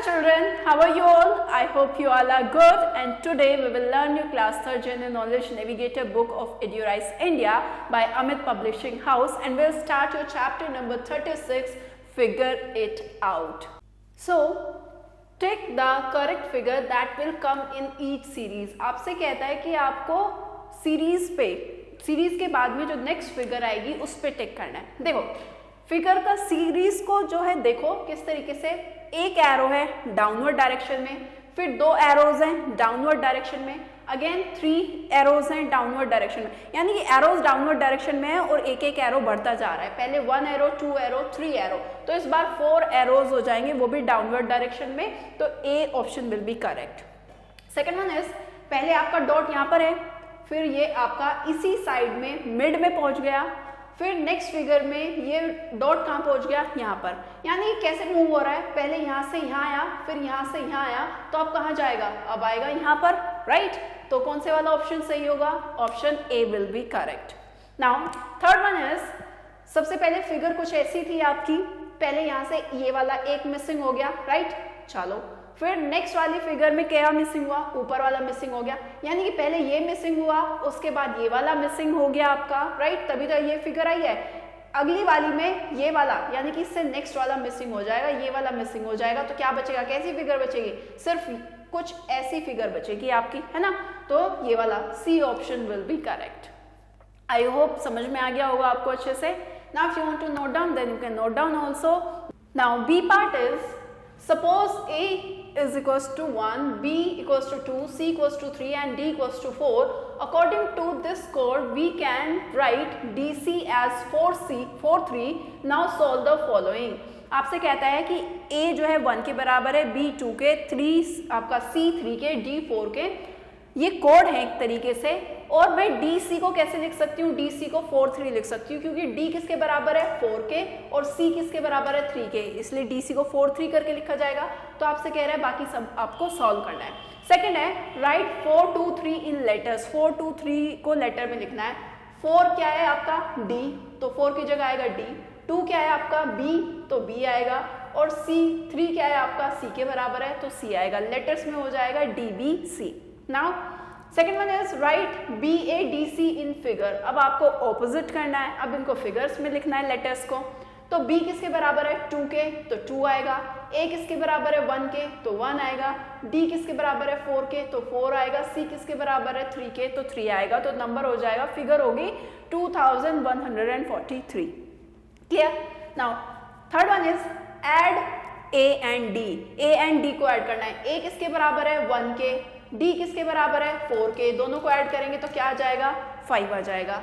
children, how are you all? I hope you all are good, and today we will learn your class 3rd General Knowledge Navigator book of Edurice India by Amit Publishing House, and we'll start your chapter number 36, Figure It Out. So, take the correct figure that will come in each series. आपसे कहता है कि आपको series के बाद में जो next figure आएगी उस पे टिक करना है। देखो फिगर का सीरीज को जो है देखो किस तरीके से, एक एरो है डाउनवर्ड डायरेक्शन में, फिर 2 एरोज हैं डाउनवर्ड डायरेक्शन में, अगेन 3 एरोज हैं डाउनवर्ड डायरेक्शन में, यानी कि एरोज डाउनवर्ड डायरेक्शन में है और एक एक एरो बढ़ता जा रहा है। पहले 1 एरो, 2 एरो, 3 एरो, तो इस बार 4 एरोज हो जाएंगे, वो भी डाउनवर्ड डायरेक्शन में, तो A option will be correct. Second one is, पहले आपका डॉट यहाँ पर है, फिर ये आपका इसी साइड में मिड में पहुंच गया, फिर नेक्स्ट फिगर में ये डॉट कहाँ पहुंच गया, यहाँ पर, यानी कैसे मूव हो रहा है, पहले यहाँ से यहाँ आया, फिर यहाँ से यहाँ आया, तो अब कहाँ जाएगा, अब आएगा यहाँ पर, राइट। तो कौन से वाला ऑप्शन सही होगा, option A will be correct. Now third one is, सबसे पहले फिगर कुछ ऐसी थी आपकी, पहले यहाँ से ये वाला एक मिसिंग हो गया, राइट, चलो फिर नेक्स्ट वाली फिगर में क्या मिसिंग हुआ, ऊपर वाला मिसिंग हो गया, यानी कि पहले ये मिसिंग हुआ, उसके बाद ये वाला मिसिंग हो गया आपका, राइट, तभी तो ये फिगर आई है। अगली वाली में ये वाला, यानी कि इससे नेक्स्ट वाला मिसिंग हो जाएगा, ये वाला मिसिंग हो जाएगा, तो क्या बचेगा, कैसी फिगर बचेगी, सिर्फ कुछ ऐसी फिगर बचेगी आपकी, है ना, तो ये वाला C option will be correct. I hope समझ में आ गया होगा आपको अच्छे से। Now if you want to note down then you can note down also. Now B part is, suppose A is equals to 1, B equals to 2, C equals to 3 and D equals to 4. According to this code, we can write DC as 4C43. Now solve the following. आपसे कहता है कि A जो है 1 के बराबर है, B 2 के, 3 आपका C 3 के, D 4 के, ये कोड है एक तरीके से। और मैं DC को कैसे लिख सकती हूँ, DC को 4 3 लिख सकती हूँ, क्योंकि D किसके बराबर है 4 के और C किसके बराबर है 3 के, इसलिए DC को 4 3 करके लिखा जाएगा। तो आपसे कह रहा है बाकी सब आपको सॉल्व करना है। सेकंड है, राइट 4 2 3 इन लेटर्स, 4 2 3 को लेटर में लिखना है। 4 क्या है आपका D, तो 4 की जगह आएगा D, 2 क्या है आपका B, तो B आएगा, और C 3 क्या है आपका C के बराबर है, तो C आएगा, लेटर्स में हो जाएगा DBC। Now second one is, right BADC in figure. अब आपको ऑपोजिट करना है, अब इनको फिगर्स में लिखना है लेटर्स को। तो B किसके बराबर है 2 के, तो 2 आएगा, A किसके बराबर है 1 के, तो 1 आएगा, D किसके बराबर है 4 के, तो 4 आएगा, C किसके बराबर है 3 के, तो 3 आएगा, तो नंबर हो जाएगा, फिगर होगी 2143। Clear. Now third one is, add A and D। A and D को ऐड करना है। A किसके बराबर है 1 के, D किसके बराबर है 4 के, दोनों को ऐड करेंगे तो क्या आ जाएगा 5 आ जाएगा।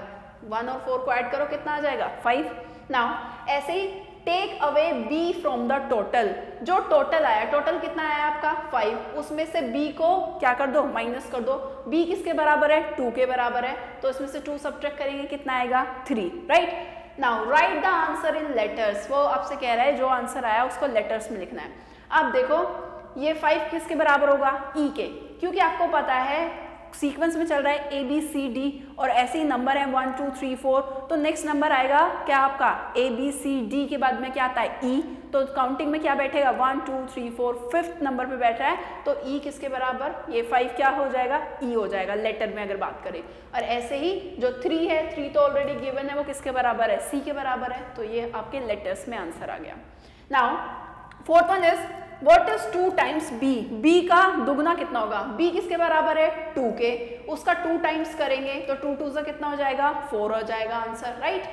1 और 4 को ऐड करो, कितना आ जाएगा 5। नाउ ऐसे ही take away B from the total, जो टोटल आया, टोटल कितना आया आपका 5, उसमें से B को क्या कर दो, माइनस कर दो। B किसके बराबर है 2 के बराबर है, तो इसमें से 2 सब्ट्रैक्ट करेंगे, कितना आएगा 3, right. Now right the answer in letters, वो आपसे कह रहा है जो आंसर आया उसको लेटर्स में लिखना है। अब देखो ये 5 किसके बराबर होगा E के, क्योंकि आपको पता है सीक्वेंस में चल रहा है ABCD और ऐसे ही नंबर है 1 2 3 4, तो नेक्स्ट नंबर आएगा क्या आपका ABCD के बाद में क्या आता है E, तो काउंटिंग में क्या बैठेगा 1 2 3 4, 5th नंबर पे बैठ रहा है, तो E किसके बराबर, ये 5 क्या हो जाएगा E हो जाएगा लेटर में अगर बात करें। और ऐसे ही जो 3 है, 3 तो ऑलरेडी गिवन है, वो किसके बराबर है C के बराबर है, तो ये आपके लेटर्स में आंसर आ गया। Now fourth one is, What is 2 times B? B का दुगना कितना होगा, B किसके बराबर है 2 के, उसका 2 टाइम्स करेंगे तो 2 2 से कितना हो जाएगा 4 हो जाएगा answer, right.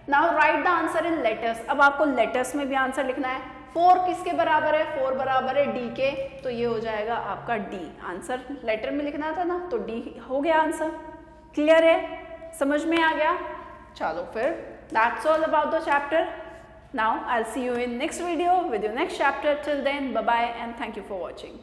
Now right the answer in letters, अब आपको लेटर्स में भी आंसर लिखना है। 4 किसके बराबर है, 4 बराबर है D के, तो ये हो जाएगा आपका D। आंसर लेटर में लिखना था ना, तो D हो गया आंसर। क्लियर है, समझ में आ गया। चलो फिर that's all about the chapter. Now I'll see you in next video with your next chapter. Till then, bye bye and thank you for watching.